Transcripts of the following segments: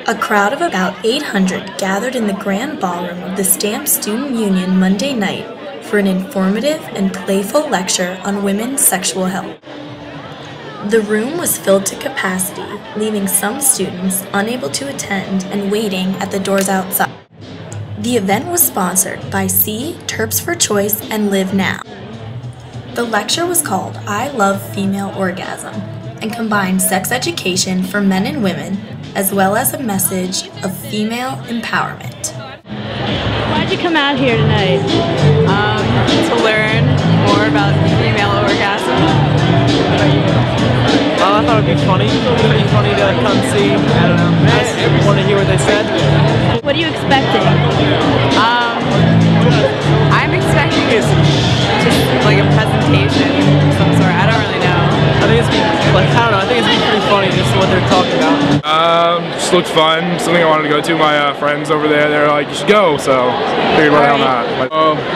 A crowd of about 800 gathered in the grand ballroom of the Stamp Student Union Monday night for an informative and playful lecture on women's sexual health. The room was filled to capacity, leaving some students unable to attend and waiting at the doors outside. The event was sponsored by C, Terps for Choice, and Live Now. The lecture was called I Love Female Orgasm and combined sex education for men and women, as well as a message of female empowerment. Why'd you come out here tonight? To learn more about female orgasm. I thought it would be pretty funny to come see. I don't know. I just want to hear what they said. What are you expecting? I'm expecting just like a presentation of some sort. I don't really know. I think it's pretty funny just what they're talking about. Just looked fun. Something I wanted to go to. My friends over there, they're like, you should go. So figured why the hell not.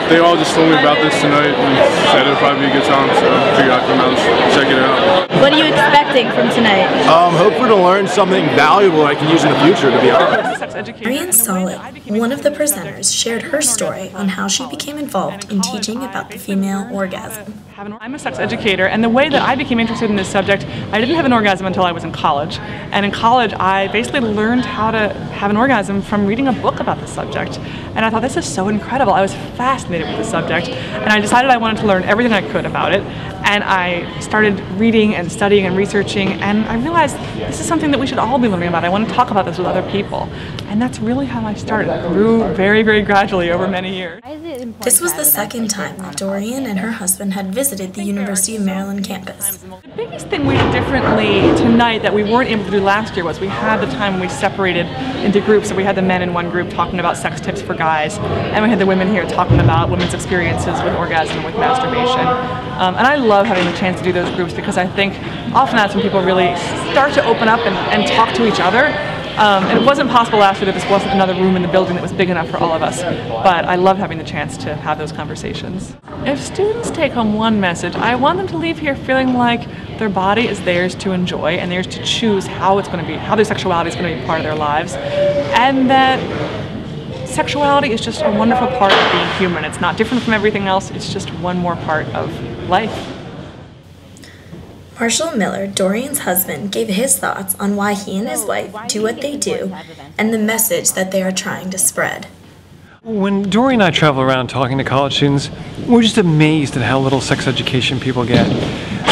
They all just told me about this tonight and said it would probably be a good time. So I figured I'd come out and check it out. What are you expecting from tonight? Hopefully to learn something valuable I can use in the future, to be honest. Marian Solid, one of the presenters, shared her story on how she became involved in teaching about the female orgasm. I'm a sex educator, and the way that I became interested in this subject, I didn't have an orgasm until I was in college. And in college, I basically learned how to have an orgasm from reading a book about the subject. And I thought, this is so incredible. I was fascinated with the subject, and I decided I wanted to learn everything I could about it. And I started reading and studying and researching, and I realized this is something that we should all be learning about. I want to talk about this with other people. And that's really how I started. It grew very, very gradually over many years. This was the second time that Dorian and her husband had visited the University of Maryland campus. The biggest thing we did differently tonight that we weren't able to do last year was we had the time when we separated into groups. So we had the men in one group talking about sex tips for guys, and we had the women here talking about women's experiences with orgasm and with masturbation. And I love having the chance to do those groups because I think often that's when people really start to open up and talk to each other. And it wasn't possible last year that this wasn't another room in the building that was big enough for all of us, but I love having the chance to have those conversations. If students take home one message, I want them to leave here feeling like their body is theirs to enjoy and theirs to choose how it's going to be, how their sexuality is going to be part of their lives, and that sexuality is just a wonderful part of being human. It's not different from everything else, it's just one more part of life. Marshall Miller, Dorian's husband, gave his thoughts on why he and his wife do what they do and the message that they are trying to spread. When Dorian and I travel around talking to college students, we're just amazed at how little sex education people get.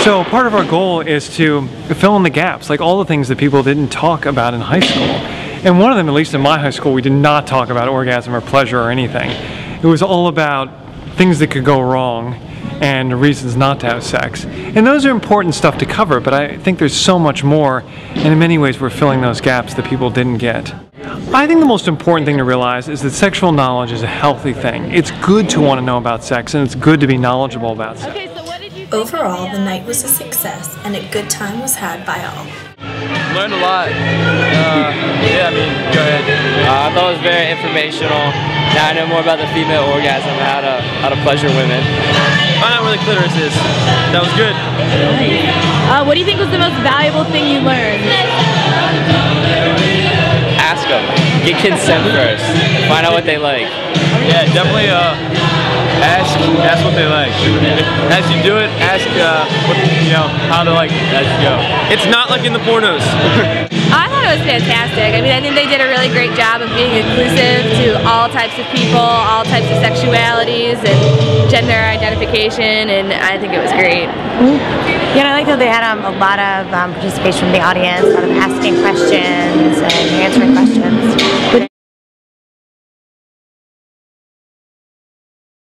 So part of our goal is to fill in the gaps, like all the things that people didn't talk about in high school. And one of them, at least in my high school, we did not talk about orgasm or pleasure or anything. It was all about things that could go wrong and reasons not to have sex. And those are important stuff to cover, but I think there's so much more, and in many ways we're filling those gaps that people didn't get. I think the most important thing to realize is that sexual knowledge is a healthy thing. It's good to want to know about sex, and it's good to be knowledgeable about sex. Okay, so what did you think? Overall, the night was a success, and a good time was had by all. Learned a lot. Go ahead. I thought it was very informational. Now I know more about the female orgasm and how to pleasure women. Find out where the clitoris is. That was good. What do you think was the most valuable thing you learned? Ask them. Get consent first. Find out what they like. Yeah, definitely ask what they like. As you do it, ask how to as you go. It's not like in the pornos. I thought it was fantastic. I mean, I think they did a really great job of being inclusive to all types of people, all types of sexualities and gender identification, and I think it was great. Yeah, I like that they had a lot of participation from the audience, a lot of asking questions and answering questions.